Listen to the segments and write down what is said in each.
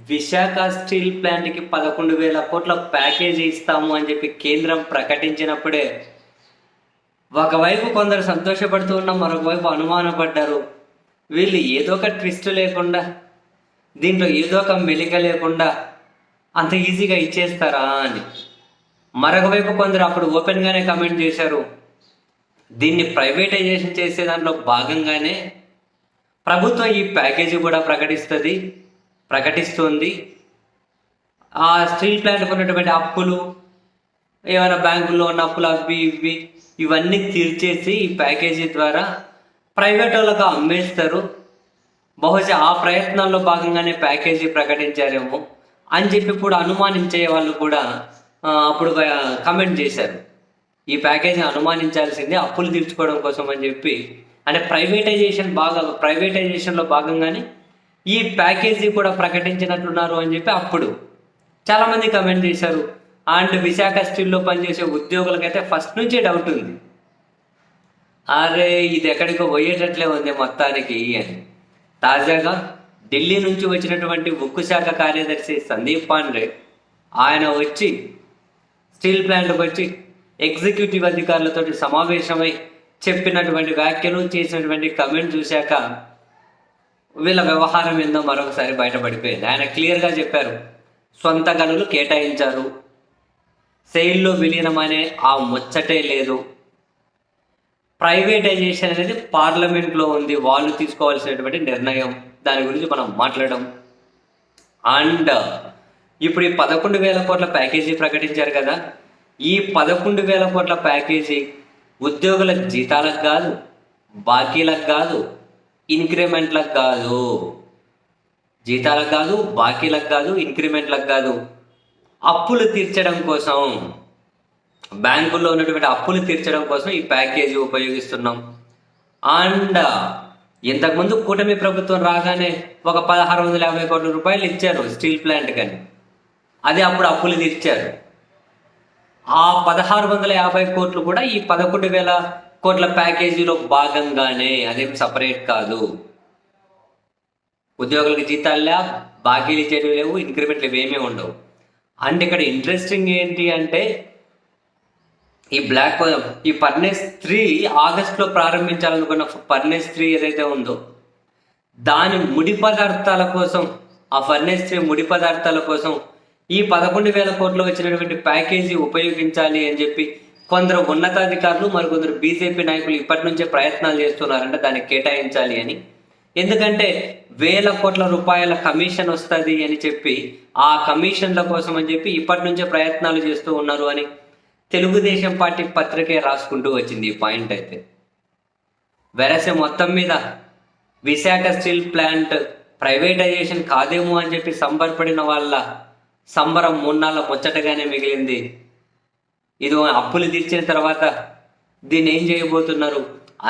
Visakha steel ప్లాంట్కి 11,000 కోట్ల package ఇస్తాము అని చెప్పి కేంద్రం ప్రకటించినప్పుడే ఒకవైపు కొందరు సంతోషపడుతూ ఉన్న మరొక వైపు అనుమానపడ్డారు. వీళ్ళు ఏదో ఒక ట్విస్ట్ లేకుండా, దీంట్లో ఏదో ఒక మెలిక లేకుండా అంత ఈజీగా ఇచ్చేస్తారా అని. మరొక వైపు కొందరు అప్పుడు ఓపెన్గానే కమెంట్ చేశారు, దీన్ని ప్రైవేటైజేషన్ చేసే దాంట్లో భాగంగానే ప్రభుత్వం ఈ ప్యాకేజీ కూడా ప్రకటిస్తుంది. ఆ స్టీల్ ప్లాంట్కి ఉన్నటువంటి అప్పులు, ఏమైనా బ్యాంకుల్లో ఉన్న అప్పులు అవి ఇవన్నీ తీర్చేసి ఈ ప్యాకేజీ ద్వారా ప్రైవేట్ వాళ్ళకు అమ్మేస్తారు. బహుశా ఆ ప్రయత్నాల్లో భాగంగానే ప్యాకేజీ ప్రకటించారేమో అని చెప్పి ఇప్పుడు అనుమానించే వాళ్ళు కూడా అప్పుడు కమెంట్ చేశారు. ఈ ప్యాకేజీ అనుమానించాల్సిందే అప్పులు తీర్చుకోవడం కోసం అని చెప్పి, అంటే ప్రైవేటైజేషన్లో భాగంగానే ఈ ప్యాకేజీ కూడా ప్రకటించినట్లున్నారు అని చెప్పి అప్పుడు చాలామంది కమెంట్ చేశారు. అండ్ విశాఖ స్టీల్లో పనిచేసే ఉద్యోగులకైతే ఫస్ట్ నుంచే డౌట్ ఉంది, అరే ఇది ఎక్కడికో పోయేటట్లే ఉంది మొత్తానికి అని. తాజాగా ఢిల్లీ నుంచి వచ్చినటువంటి ఉక్కు శాఖ కార్యదర్శి సందీప్ పాండే ఆయన వచ్చి స్టీల్ ప్లాంట్కి వచ్చి ఎగ్జిక్యూటివ్ అధికారులతో సమావేశమై చెప్పినటువంటి వ్యాఖ్యలు, చేసినటువంటి కమెంట్ చూశాక వీళ్ళ వ్యవహారం ఏందో మరొకసారి బయటపడిపోయింది. ఆయన క్లియర్గా చెప్పారు, సొంత గనులు కేటాయించారు, సెయిల్లో విలీనం అనే ఆ ముచ్చటే లేదు, ప్రైవేటైజేషన్ అనేది పార్లమెంట్లో ఉంది, వాళ్ళు తీసుకోవాల్సినటువంటి నిర్ణయం, దాని గురించి మనం మాట్లాడడం. అండ్ ఇప్పుడు ఈ 11,000 కోట్ల ప్యాకేజీ ప్రకటించారు కదా, ఈ 11,000 కోట్ల ప్యాకేజీ ఉద్యోగుల జీతాలకు కాదు, బాకీలకు కాదు, ఇంక్రిమెంట్లకు కాదు, జీతాలకు కాదు, బాకీలకు కాదు, ఇంక్రిమెంట్లకు కాదు, అప్పులు తీర్చడం కోసం, బ్యాంకుల్లో ఉన్నటువంటి అప్పులు తీర్చడం కోసం ఈ ప్యాకేజీ ఉపయోగిస్తున్నాం. అండ్ ఇంతకుముందు కూటమి ప్రభుత్వం రాగానే ఒక 1,650 కోట్ల రూపాయలు ఇచ్చారు స్టీల్ ప్లాంట్ కానీ, అది అప్పుడు అప్పులు తీర్చారు. ఆ 1,650 కోట్లు కూడా ఈ 11,000 కోట్ల ప్యాకేజీలో భాగంగానే, అదేం సపరేట్ కాదు. ఉద్యోగులకి జీతాలు లేవు, బాకీలు ఇచ్చేవి లేవు, ఇంక్రిమెంట్లు ఇవేమీ ఉండవు. అండ్ ఇక్కడ ఇంట్రెస్టింగ్ ఏంటి అంటే ఈ ఫర్నేస్ 3 ఆగస్టులో ప్రారంభించాలనుకున్న ఫర్నేస్ 3 ఏదైతే ఉందో దాని ముడి పదార్థాల కోసం, ఆ ఫర్నేస్ 3 ముడి పదార్థాల కోసం ఈ 11,000 కోట్లు వచ్చినటువంటి ప్యాకేజీ ఉపయోగించాలి అని చెప్పి కొందరు ఉన్నతాధికారులు, మరికొందరు బీజేపీ నాయకులు ఇప్పటి నుంచే ప్రయత్నాలు చేస్తున్నారంటే దాన్ని కేటాయించాలి అని. ఎందుకంటే 1,000 కోట్ల రూపాయల కమిషన్ వస్తుంది అని చెప్పి, ఆ కమిషన్ల కోసం అని చెప్పి ఇప్పటి నుంచే ప్రయత్నాలు చేస్తూ ఉన్నారు అని తెలుగుదేశం పార్టీ పత్రికే రాసుకుంటూ వచ్చింది ఈ పాయింట్ అయితే. వెరసే మొత్తం మీద విశాఖ స్టీల్ ప్లాంట్ ప్రైవేటైజేషన్ కాదేమో అని చెప్పి సంబరపడిన వాళ్ళ సంబరం 3 నాళ్ళ ముచ్చటగానే మిగిలింది. ఇది అప్పులు తీర్చిన తర్వాత దీన్ని ఏం చేయబోతున్నారు?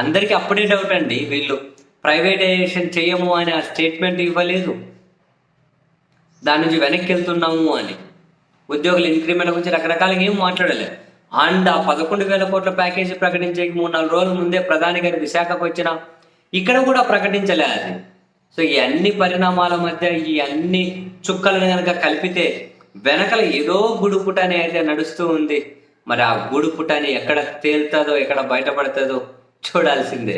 అందరికీ అప్పుడే డౌట్ అండి, వీళ్ళు ప్రైవేటైజేషన్ చేయము అని ఆ స్టేట్మెంట్ ఇవ్వలేదు, దాని నుంచి వెనక్కి వెళ్తున్నాము అని, ఉద్యోగుల ఇంక్రిమెంట్ గురించి రకరకాలుగా ఏం మాట్లాడలేదు. అండ్ ఆ 11,000 కోట్ల ప్యాకేజీ ప్రకటించే 3-4 రోజుల ముందే ప్రధాని గారు విశాఖకు వచ్చిన ఇక్కడ కూడా ప్రకటించలే అది. సో ఈ అన్ని పరిణామాల మధ్య ఈ అన్ని చుక్కలను కనుక కలిపితే వెనకల ఏదో గుడుపుటని అయితే నడుస్తూ ఉంది. మరి ఆ గుడుపుటని ఎక్కడ తేలుతుందో, ఎక్కడ బయటపడుతుందో చూడాల్సిందే.